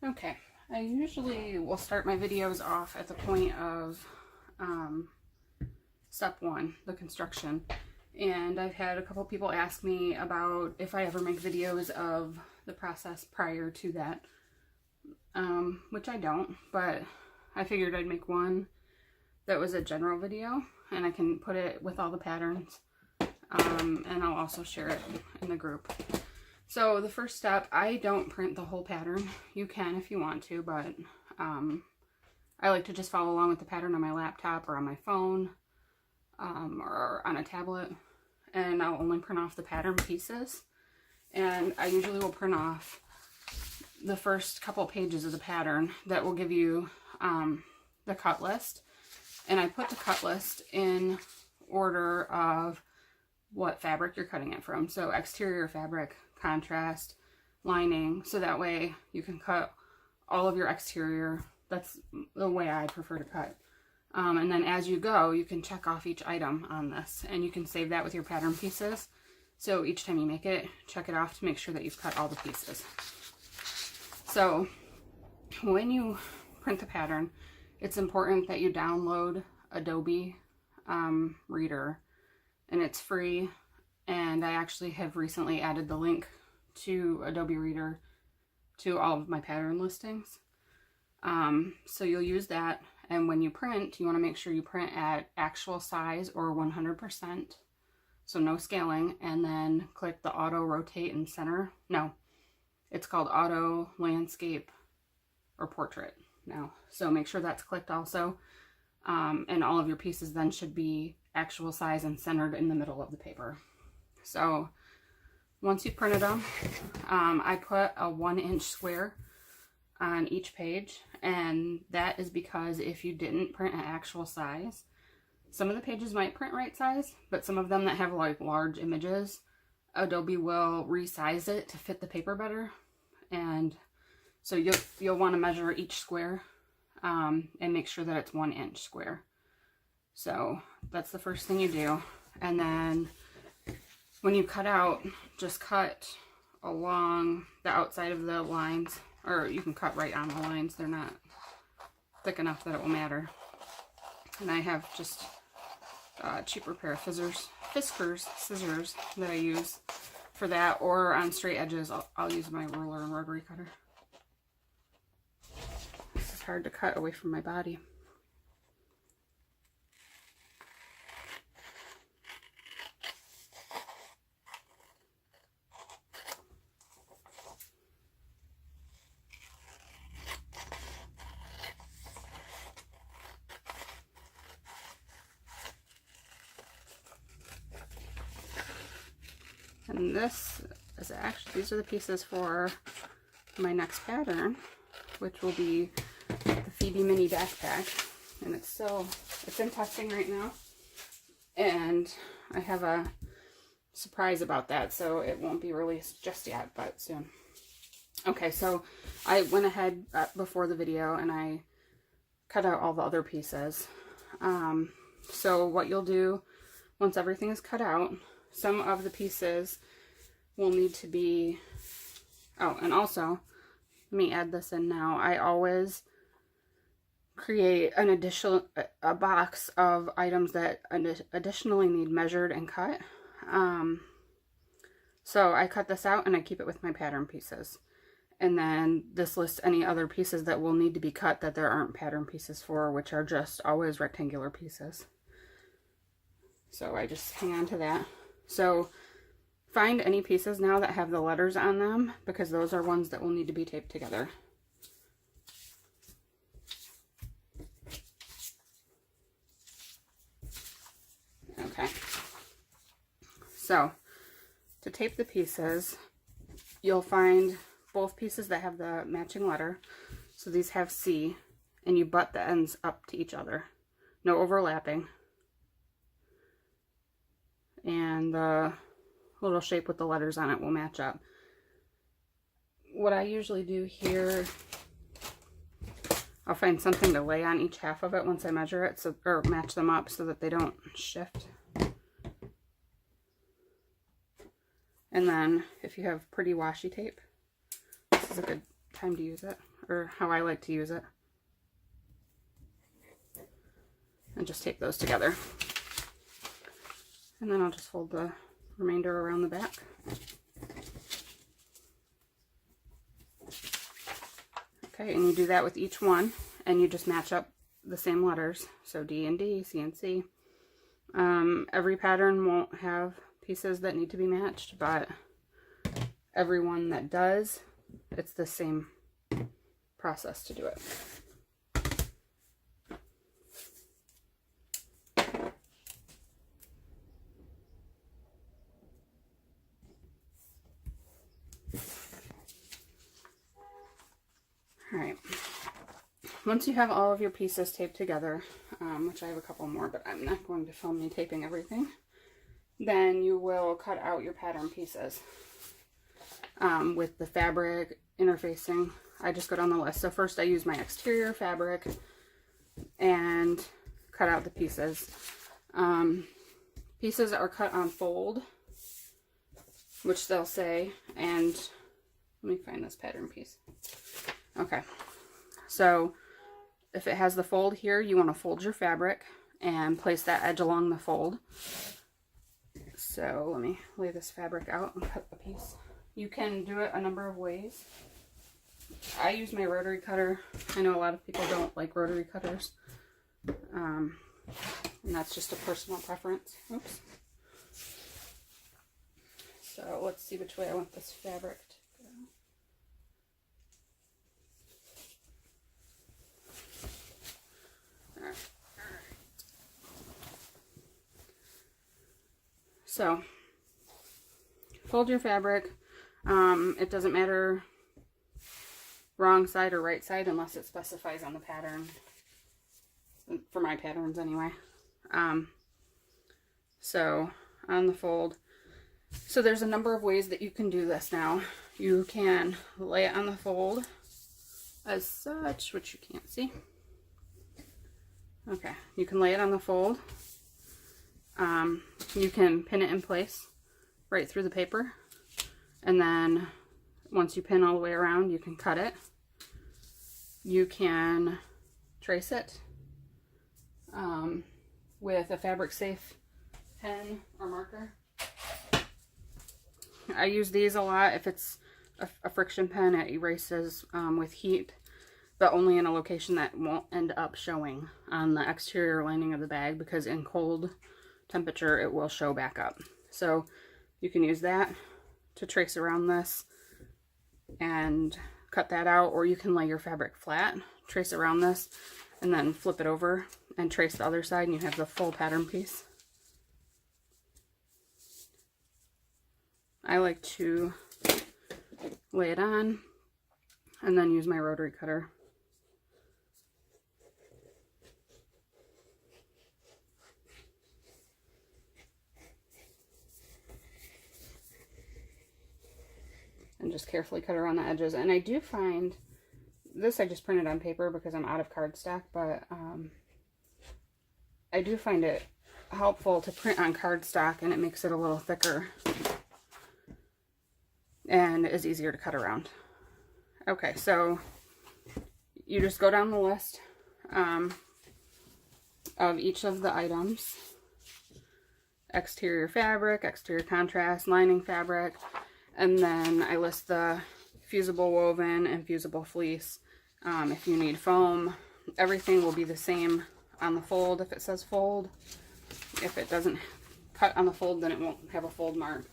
Okay, I usually will start my videos off at the point of step one, the construction. And I've had a couple people ask me about if I ever make videos of the process prior to that, which I don't, but I figured I'd make one that was a general video, and I can put it with all the patterns, and I'll also share it in the group. So the first step, I don't print the whole pattern. You can if you want to, but I like to just follow along with the pattern on my laptop or on my phone, or on a tablet, and I'll only print off the pattern pieces. And I usually will print off the first couple pages of the pattern that will give you the cut list. And I put the cut list in order of what fabric you're cutting it from. So exterior fabric, contrast, lining, so that way you can cut all of your exterior. That's the way I prefer to cut. And then as you go, you can check off each item on this, and you can save that with your pattern pieces. So each time you make it, check it off to make sure that you've cut all the pieces. So when you print the pattern, it's important that you download Adobe Reader, and it's free. And I actually have recently added the link to Adobe Reader to all of my pattern listings. So you'll use that, and when you print, you want to make sure you print at actual size or 100%, so no scaling, and then click the auto rotate and center. No, it's called auto landscape or portrait now, so make sure that's clicked also, and all of your pieces then should be actual size and centered in the middle of the paper. So once you've printed them, I put a 1-inch square on each page, and that is because if you didn't print an actual size, some of the pages might print right size, but some of them that have like large images, Adobe will resize it to fit the paper better. And so you'll want to measure each square and make sure that it's 1-inch square. So that's the first thing you do. And then when you cut out, just cut along the outside of the lines, or you can cut right on the lines. They're not thick enough that it will matter. And I have just a cheaper pair of Fiskars scissors that I use for that, or on straight edges, I'll use my ruler and rotary cutter. This is hard to cut away from my body. And this is actually, these are the pieces for my next pattern, which will be the Phoebe mini backpack. And it's in testing right now. And I have a surprise about that, so it won't be released just yet, but soon. Okay, so I went ahead before the video and I cut out all the other pieces. So what you'll do once everything is cut out, some of the pieces will need to be, oh, and also, let me add this in now. I always create an a box of items that additionally need measured and cut. So I cut this out and I keep it with my pattern pieces. And then this lists any other pieces that will need to be cut that there aren't pattern pieces for, which are just always rectangular pieces. So I just hang on to that. So find any pieces now that have the letters on them, because those are ones that will need to be taped together. Okay. So to tape the pieces, you'll find both pieces that have the matching letter. So these have C, and you butt the ends up to each other. No overlapping. And the little shape with the letters on it will match up. What I usually do here, I'll find something to lay on each half of it once I measure it, so, or match them up so that they don't shift. And then if you have pretty washi tape, this is a good time to use it. or how I like to use it. And just tape those together. And then I'll just fold the remainder around the back. Okay, and you do that with each one, and you just match up the same letters. So D and D, C and C. Every pattern won't have pieces that need to be matched, but every one that does, it's the same process to do it. Alright, once you have all of your pieces taped together, which I have a couple more, but I'm not going to film me taping everything, then you will cut out your pattern pieces with the fabric interfacing. I just go down the list. So first I use my exterior fabric and cut out the pieces. Pieces are cut on fold, which they'll say, and let me find this pattern piece. Okay, so if it has the fold here, you want to fold your fabric and place that edge along the fold. So let me lay this fabric out and cut the piece. You can do it a number of ways. I use my rotary cutter. I know a lot of people don't like rotary cutters. And that's just a personal preference. Oops. So let's see which way I want this fabric to go. All right. So fold your fabric. It doesn't matter wrong side or right side unless it specifies on the pattern, for my patterns anyway. So on the fold, so there's a number of ways that you can do this now. You can lay it on the fold as such, which you can't see. Okay, you can lay it on the fold. You can pin it in place right through the paper, and then once you pin all the way around, you can cut it. You can trace it with a fabric safe pen or marker. I use these a lot. If it's a friction pen, it erases with heat, but only in a location that won't end up showing on the exterior lining of the bag, because in cold temperature it will show back up. So you can use that to trace around this and cut that out, or you can lay your fabric flat, trace around this, and then flip it over and trace the other side, and you have the full pattern piece. I like to lay it on and then use my rotary cutter. And just carefully cut around the edges. And I do find, this I just printed on paper because I'm out of cardstock, but I do find it helpful to print on cardstock, and it makes it a little thicker and is easier to cut around. Okay, so you just go down the list of each of the items. Exterior fabric, exterior contrast, lining fabric, and then I list the fusible woven and fusible fleece. If you need foam, everything will be the same on the fold if it says fold. If it doesn't cut on the fold, then it won't have a fold mark.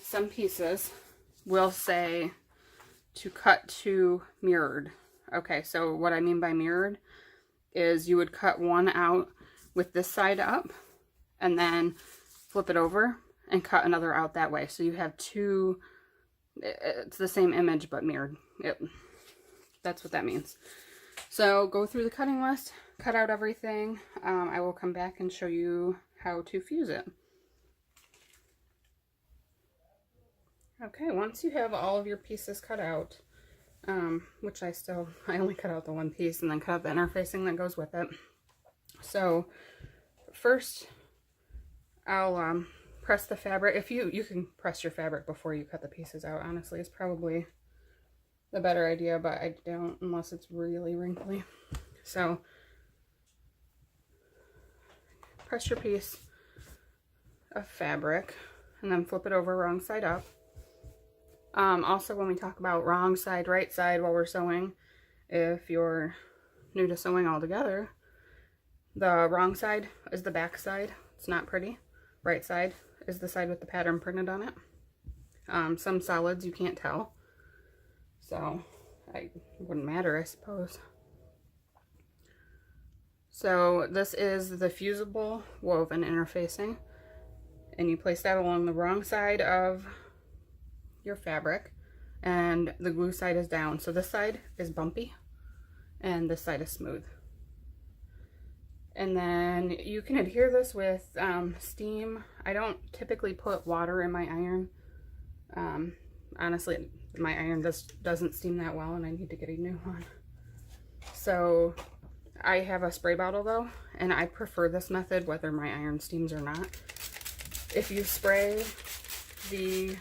Some pieces will say to cut to mirrored. Okay, so what I mean by mirrored is you would cut one out with this side up and then flip it over and cut another out that way. So you have two, it's the same image but mirrored. That's what that means. So go through the cutting list, cut out everything. I will come back and show you how to fuse it. Okay, once you have all of your pieces cut out, which I only cut out the one piece and then cut out the interfacing that goes with it. So first I'll press the fabric. If you can press your fabric before you cut the pieces out, honestly, it's probably the better idea, but I don't unless it's really wrinkly. So press your piece of fabric and then flip it over wrong side up. Also, when we talk about wrong side, right side while we're sewing, if you're new to sewing altogether, the wrong side is the back side. It's not pretty. Right side is the side with the pattern printed on it. Some solids you can't tell, so it wouldn't matter, I suppose. So this is the fusible woven interfacing, and you place that along the wrong side of your fabric, and the glue side is down. So this side is bumpy and this side is smooth. And then you can adhere this with steam. I don't typically put water in my iron. Honestly, my iron doesn't steam that well, and I need to get a new one. So I have a spray bottle though, and I prefer this method whether my iron steams or not. If you spray the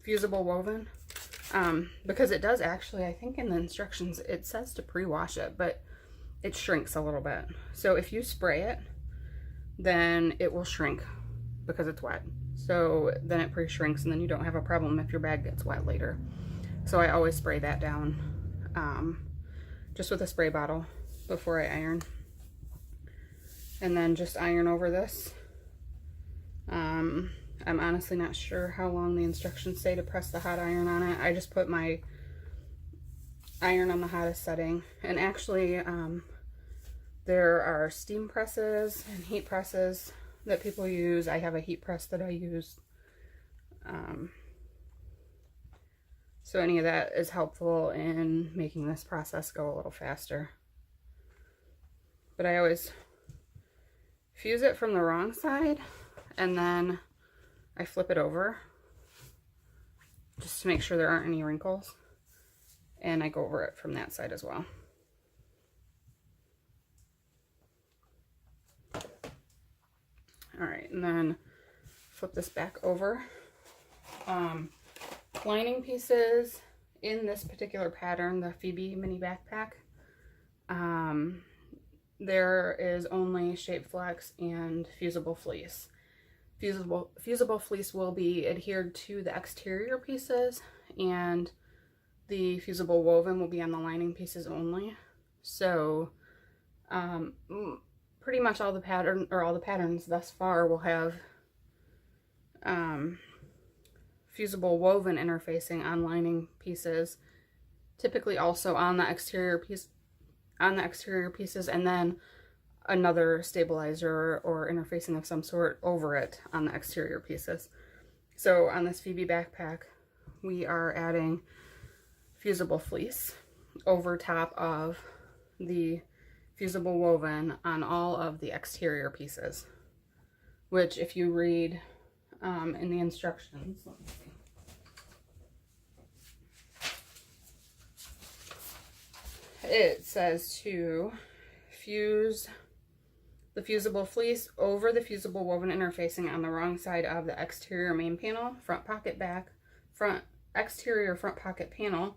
fusible woven, because it does actually, I think in the instructions it says to pre-wash it, but it shrinks a little bit. So if you spray it, then it will shrink because it's wet. So then it pre-shrinks, and then you don't have a problem if your bag gets wet later. So I always spray that down just with a spray bottle before I iron. And then just iron over this. I'm honestly not sure how long the instructions say to press the hot iron on it. I just put my iron on the hottest setting. And actually, there are steam presses and heat presses that people use. I have a heat press that I use. So any of that is helpful in making this process go a little faster. But I always fuse it from the wrong side, and then I flip it over just to make sure there aren't any wrinkles, and I go over it from that side as well. All right, and then flip this back over. Lining pieces in this particular pattern, the Phoebe mini backpack, there is only Shape Flex and Fusible Fleece. Fusible Fleece will be adhered to the exterior pieces, and the fusible woven will be on the lining pieces only. So pretty much all the patterns thus far will have fusible woven interfacing on lining pieces, typically also on the exterior pieces, and then another stabilizer or interfacing of some sort over it on the exterior pieces. So on this Phoebe backpack, we are adding fusible fleece over top of the fusible woven on all of the exterior pieces, which if you read in the instructions, let me see. It says to fuse the fusible fleece over the fusible woven interfacing on the wrong side of the exterior main panel, front pocket back, exterior front pocket panel,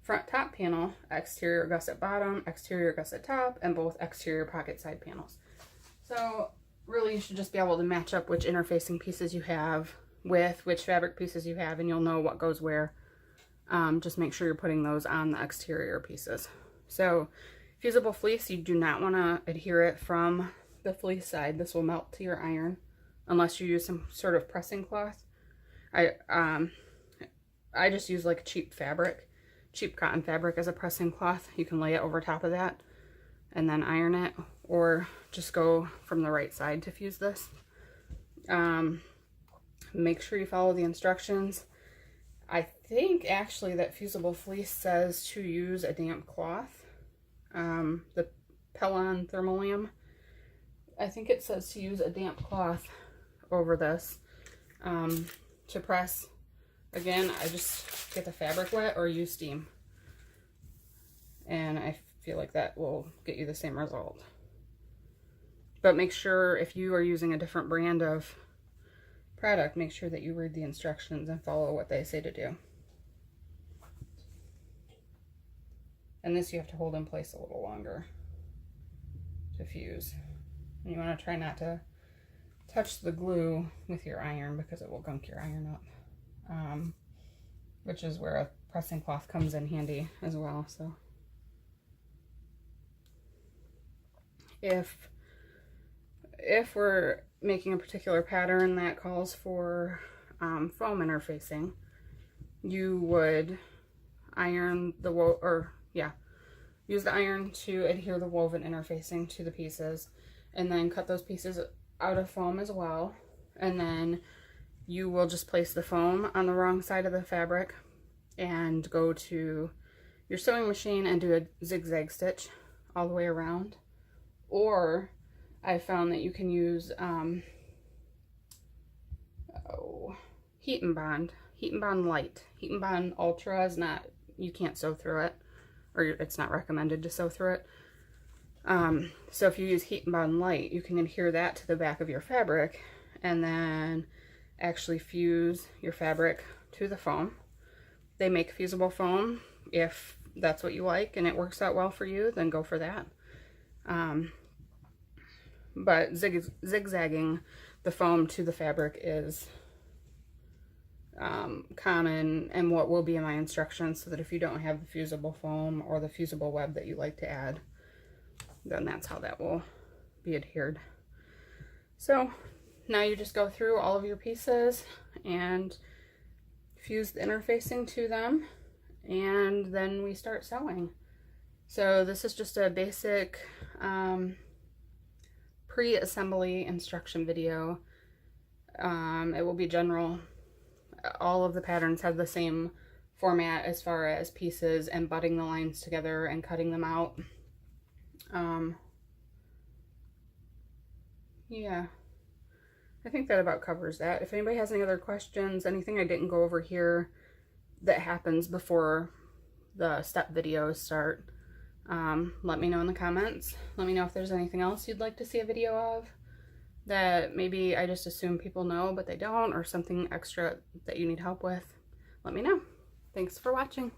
front top panel, exterior gusset bottom, exterior gusset top, and both exterior pocket side panels. So really you should just be able to match up which interfacing pieces you have with which fabric pieces you have, and you'll know what goes where. Just make sure you're putting those on the exterior pieces. So fusible fleece, you do not want to adhere it from the fleece side. This will melt to your iron unless you use some sort of pressing cloth. I just use like cheap cotton fabric as a pressing cloth. You can lay it over top of that and then iron it, or just go from the right side to fuse this. Make sure you follow the instructions. I think actually that fusible fleece says to use a damp cloth. The Pellon Thermolam, I think it says to use a damp cloth over this to press. Again, I just get the fabric wet or use steam, and I feel like that will get you the same result. But make sure, if you are using a different brand of product, make sure that you read the instructions and follow what they say to do. And this you have to hold in place a little longer to fuse. And you want to try not to touch the glue with your iron because it will gunk your iron up. Which is where a pressing cloth comes in handy as well. So if we're making a particular pattern that calls for foam interfacing, you would iron the use the iron to adhere the woven interfacing to the pieces, and then cut those pieces out of foam as well. And then you will just place the foam on the wrong side of the fabric and go to your sewing machine and do a zigzag stitch all the way around. Or I found that you can use Heat and Bond Light. Heat and Bond Ultra is not, you can't sew through it, or it's not recommended to sew through it. So if you use Heat and Bond Light, you can adhere that to the back of your fabric and then actually fuse your fabric to the foam. They make fusible foam. If that's what you like and it works out well for you, then go for that. But zigzagging the foam to the fabric is common, and what will be in my instructions, so that if you don't have the fusible foam or the fusible web that you like to add, then that's how that will be adhered. So now you just go through all of your pieces and fuse the interfacing to them, and then we start sewing. So this is just a basic pre-assembly instruction video. It will be general. All of the patterns have the same format as far as pieces and butting the lines together and cutting them out. Yeah, I think that about covers that. If anybody has any other questions, anything I didn't go over here that happens before the step videos start, let me know in the comments. Let me know if there's anything else you'd like to see a video of that maybe I just assume people know but they don't, or something extra that you need help with. Let me know. Thanks for watching.